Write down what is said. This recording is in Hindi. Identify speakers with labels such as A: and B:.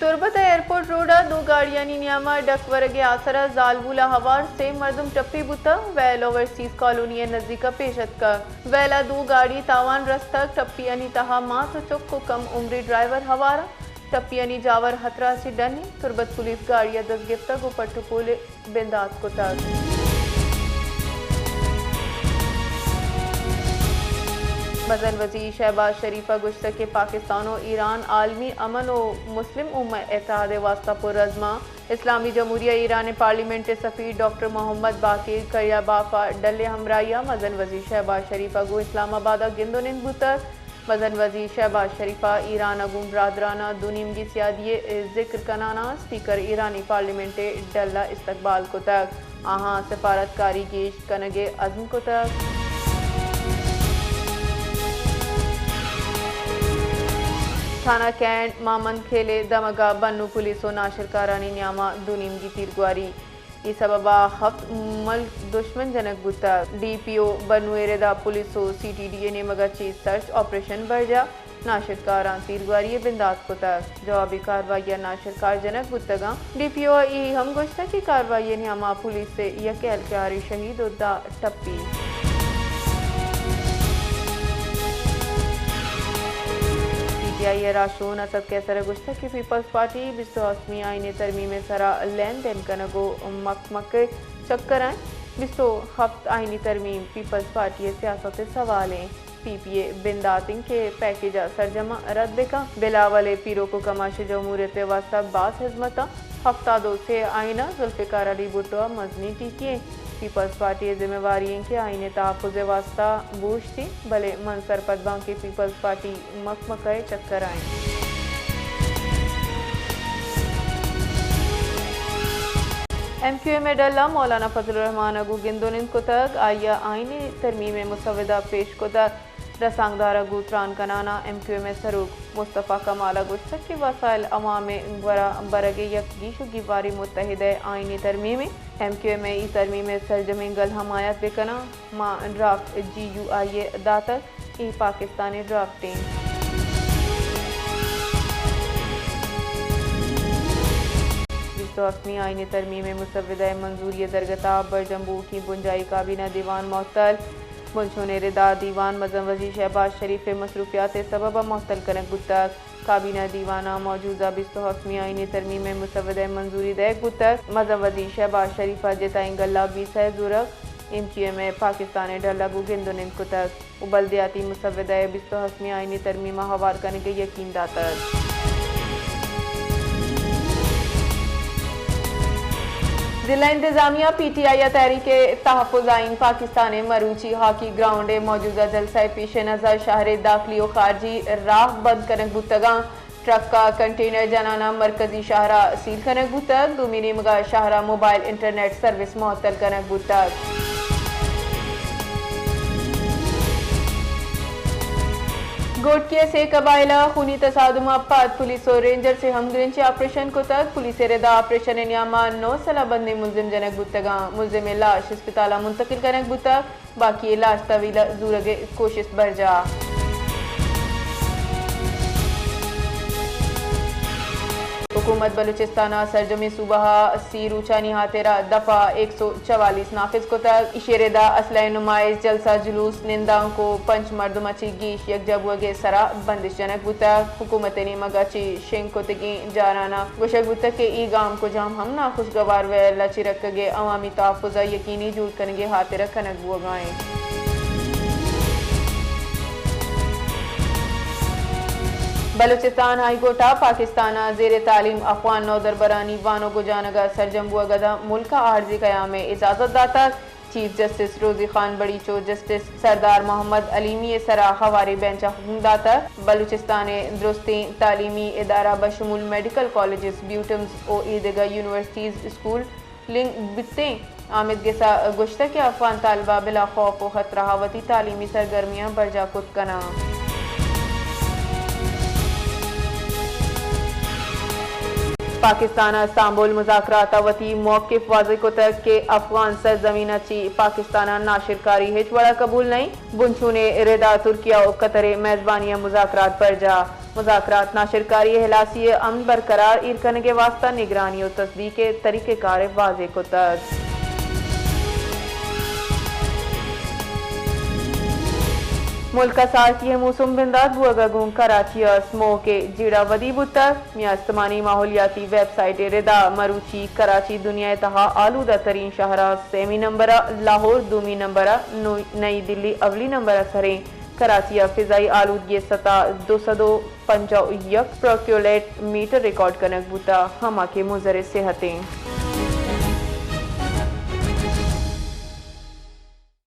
A: तुरबत एयरपोर्ट रोडा दो गाड़ियां नियामा डकवरगे आसरा जालबूला हवार से मर्दम टप्पी बुता वैल ओवरसीज कॉलोनी नजदीका पेशत का वैला दो गाड़ी तावान रस्तक टप्पी अनी तहा मास चुक को कम उम्री ड्राइवर हवारा टप्पी अनी जावर हतरा से डनी तुरबत पुलिस गाड़िया दस गिफ्ता को पट्टपोले बिंदात को तक मजन वजीर शहबाज शरीफा गुश्त के पाकिस्तान और ईरान आलमी अमन और मुस्लिम उम्मत एतहाद वास्ता पुरज़मा इस्लामी जमहूरिया ईरान पार्लियामेंट सफ़ीर डॉक्टर मोहम्मद बाकिर करिया बाफा डल्ले हमराइया मजन वजीर शहबाज शरीफा गो इस्लामाबाद गिंदोनिन बुतर मजन वजीर शहबाज शरीफा ईरान अगुम बरदराना दुनिमगी सियादी जिक्र कनाना स्पीकर ईरानी पार्लियामेंट डल्ला इस्तकबाल को तक आहाँ सफारतकारी गेश कनगे अज़म को तक थाना कैंट मामन खेले दमगा बन्नू पुलिसो नाशरकारानी न्यामा दुनिमगी तीरगुआरी ये सबबा हफ्त मुल्क दुश्मन जनक बुता डीपीओ बन्नू एरेदा पुलिसो सीटीडीए ने मगा चीज सर्च ऑपरेशन बरजा नाशरकारान तीरगुआरी बिंदात को तक जवाबी कार्रवाई नाशरकार जनक बुतगा डीपीओ ई हम गुश्ता की कार्रवाई न्यामा पुलिस से यकेल क्यारी शहीद उद्दा टप्पी ये राशोन असद कैसर गुश्ता की पीपल्स पार्टी 28वीं आईने तरमीम सरा लेन देन कनगो मकमक चक्कर आए 27 आईनी तरमीम पीपल्स पार्टी सियासत सवालें पीपीए बिंदातिंग के पैकेज सरजमा रद्द का बिलावले पीरो को कमाश जमहूरियत वास्ता बास हिजमता हफ्ता दो से आईना जुल्फिकार अली भुट्टो मजनी टीकिए पीपल्स पार्टी जिम्मेवारी के आईने तहफ़ुज़ वास्ता बूश थी भले मनसर पदबा के पीपल्स पार्टी मकमकए चक्कर आए MQA में डल्ला मौलाना फजलुर रहमान अगू गिंदोनिन को तक आया आईने तरमीम मुसवदा पेश को तक रसांगदार अगू त्रान कनाना MQA में सरूक मुस्तफ़ा कमाला गुश्तक के वसाइल अवाम बरगे यकगीशु गिवारी मुत्तहिद आईनी तरमीम MQA में ई तरमीम सरजमी गल हमायत बेकना माँ ड्राफ्ट GUIA दातक ई पाकिस्तानी ड्राफ्टिंग अस्मी आईनी तरमीम मुसवदा मंजूरी दरगताब बरजम्बू की बुंजाई काबीना दीवान मअतल बुनशोने रिदा दीवान मजम वजीर शहबाज शरीफ मसरूफियात सबब मअतल कनक गुत्तक काबीना दीवाना मौजूदा 28वीं आईनी तरमीम मुसवदा मंजूरी दय गुत्तक मजम वजीर शहबाज शरीफा जेताई गल्ला 20 जुरक MQA में पाकिस्तान डल्ला गुगिंदोनिन कुतक उबलदियाती मुसवदा 28वीं आईनी तरमीम हवार करने के यकीन दातर जिला इंतजामिया PTI तहरीक तहफ़्फ़ुज़ आइन पाकिस्तान मरूची हॉकी ग्राउंड मौजूदा जलसा पेश नज़र शहर दाखिली और खारजी राह बंद कनक बुतगा ट्रक का कंटेनर जनाना मरकजी शाहरा सील कनक बुतक दुमिनी मगा शाहरा मोबाइल इंटरनेट सर्विस मअतल कनक बुतक गोटकिया से कबाइला खूनी तसादुमा पाद पुलिस और रेंजर से हमग्रेंची ऑपरेशन को तक पुलिस रेदा ऑपरेशन न्यामा 9 सलाबंदी मुलजिम जनक बुतगा मुलजिम लाश अस्पताल मुंतकिल करनक बुतक बाकी लाश तवील जूरगे कोशिश बरजा हुकूमत बलूचिस्तान सरजमी सूबा सी रूचानी हाथेरा दफा 144 नाफिज को तक इशेरेदा असला नुमाइश जलसा जुलूस निंदा को पंच मर्दमची गीश यकजबुगे सरा बंदिश जनक बुतक हुकूमत ने मगाची शेंग को तगी जाराना गुशक बुतक के ई गाम को जाम हम ना खुशगवार व लचिरक गे अवामी तहफ़्फ़ुज़ यकीनी जूर कनगे हाथेरा कनक बुगाएं बलूचिस्तान हाई कोर्टा पाकिस्तान जेर तालीम अफवान नौदरबरानी वानो गुजानगा सरजम्बुआ गदा मुल्का आर्जी कयाम में इजाजत दाता चीफ जस्टिस रोजी खान बड़ीचो जस्टिस सरदार मोहम्मद अलीमी सरा हवारी बेंचा हुक्म दाता बलूचिस्तान दुरुस्ती तालीमी इदारा बशमूल मेडिकल कॉलेजेस ब्यूटम्स और ईदगा यूनिवर्सिटीज स्कूल लिंक बिते आमिद गेसा गुश्ता के अफवान तालबा बिला खौफ व खतरा हवती तालीमी सरगर्मियां बरजा कुत कना पाकिस्तान इस्तांबुल मुज़ाकरात वती मौक़िफ़ वाज़ेह को तक के अफ़गान सरज़मीन ची पाकिस्तान नाशिरकारी हिच बड़ा कबूल नहीं बुनछूने रिदा तुर्किया और कतर मेज़बानिया मुज़ाकरात पर जा मुज़ाकरात नाशिरकारी हलासी अमन बरकरार इरकन के वास्ता निगरानी और तस्दीक तरीक़ेकार वाज़े को तक मुल्क सारती मौसम बिंदाद बुआगूं कराची स्मो के जीड़ा वदी बुतर मियास्तमानी माहौलियाती वेबसाइट रिदा मरूची कराची दुनिया तहा आलूदा तरीन शहरा सेमी नंबर लाहौर दूमी नंबर नई दिल्ली अवली नंबर सरें कराची फिजाई आलूदगी सतह 251 प्रोक्योलेट मीटर रिकॉर्ड कनक बूता हमा के मुजर सेहतें